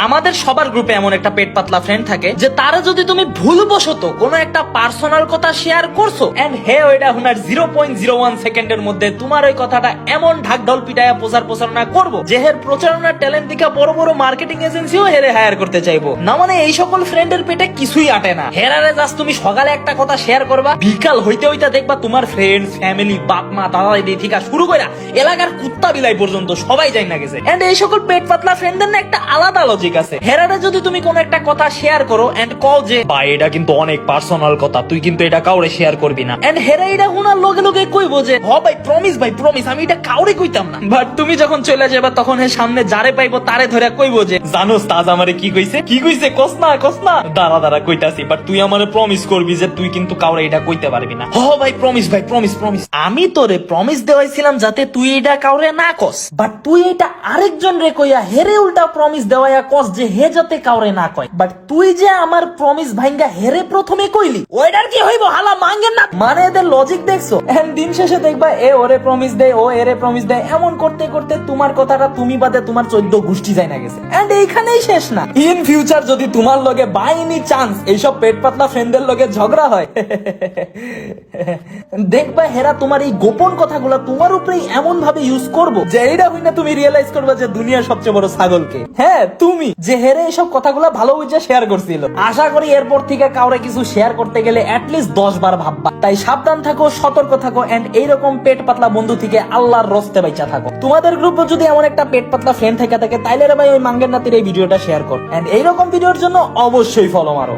আমাদের সবার গ্রুপে এমন একটা পেট পাতলা ফ্রেন্ড থাকে যে তারা যদি তুমি ভুলবশত কোনো একটা পার্সোনাল কথা শেয়ার করছো এন্ড হে ওইটা হুনার 0.01 সেকেন্ডের মধ্যে তোমার ওই কথাটা এমন ঢাকঢোল পিটায়া প্রচারণা করবো যে হের প্রচারণার ট্যালেন্ট দিকে বড় বড় মার্কেটিং এজেন্সিও হেরে হায়ার করতে চাইবো না। মানে এই সকল ফ্রেন্ডের পেটে কিছুই আটে না। হেরারে জাস্ট তুমি সকালে একটা কথা শেয়ার করবা, বিকাল হইতে হইতে দেখবা তোমার ফ্রেন্ডস ফ্যামিলি বাপ মা দাদা দিদি থেকে শুরু করে এলাকার কুত্তা বিলাই পর্যন্ত সবাই জানি না গেছে। এন্ড এই সকল পেট পাতলা ফ্রেন্ডদের না একটা আলাদা লজিক আছে। হেরারে যদি তুমি কোন একটা কথা শেয়ার করো এন্ড কল যে ভাই এটা কিন্তু অনেক পার্সোনাল কথা, তুই কিন্তু এটা কাউরে শেয়ার করবি না, এন্ড হেরা এটা হুনার লগে লগে কইবো যে হ ভাই প্রমিস আমি এটা কাউরে কইতাম না। বাট তুমি যখন চলে যাবা তখন হে সামনে যারে পাইবো তারে ধরে কইবো যে জানোস তাজ আমারে কি কইছে কস না দাঁড়া কইতাছি, বাট তুই আমারে প্রমিস করবি যে তুই কিন্তু কাউরে এটা কইতে পারবি না। হ ভাই প্রমিস আমি তোরে প্রমিস দেওয়াইছিলাম যাতে তুই এটা কাউরে না কস, বাট তুই এটা আরেকজন রে কইয়া হেরে উল্টা প্রমিস দেওয়াইয়া কস যে হে যাতে কাউরে না কয়, বাট তুই যে আমার প্রমিস ভাঙ্গা হেরে প্রথমে কইলি ওইটার কি হইব হালা মাঙ্গেন না। মানে এদের লজিক দেখছো? এন্ড দিন শেষে দেখবা এ ওরে প্রমিস দেয় ও এরে প্রমিস দেয়, এমন করতে করতে তোমার কথাটা তুমি বাদে তোমার 14 গোষ্ঠী যায় না গেছে। এন্ড এইখানেই শেষ না, ইন ফিউচার যদি তোমার লগে বাই এনি চান্স এইসব পেট পাতলা ফ্রেন্ডের লগে ঝগড়া হয় দেখবা হেরা তোমার এই গোপন কথাগুলো তোমার উপরেই এমন ভাবে ইউজ করবো যে এইটা হইনা তুমি রিয়েলাইজ করবে যে দুনিয়ার সবচেয়ে বড় ছাগলকে হ্যাঁ তুমি, যে হেরে এইসব কথাগুলো ভালো বুঝে শেয়ার করছিল। আশা করি এরপর থেকে কাউরে কিছু শেয়ার করতে গেলে অ্যাটলিস্ট 10 বার ভাববা। তাই সাবধান থাকো, সতর্ক থাকো, এন্ড এইরকম পেট পাতলা বন্ধু থেকে আল্লাহর রস্তে বাইচা থাকো। তোমাদের গ্রুপে যদি এমন একটা পেট পাতলা ফ্রেন্ড থেকে থাকে তাইলে রে ভাই ওই মাঙ্গের নাতির এই ভিডিওটা শেয়ার কর, এন্ড এইরকম ভিডিওর জন্য অবশ্যই ফলো মারো।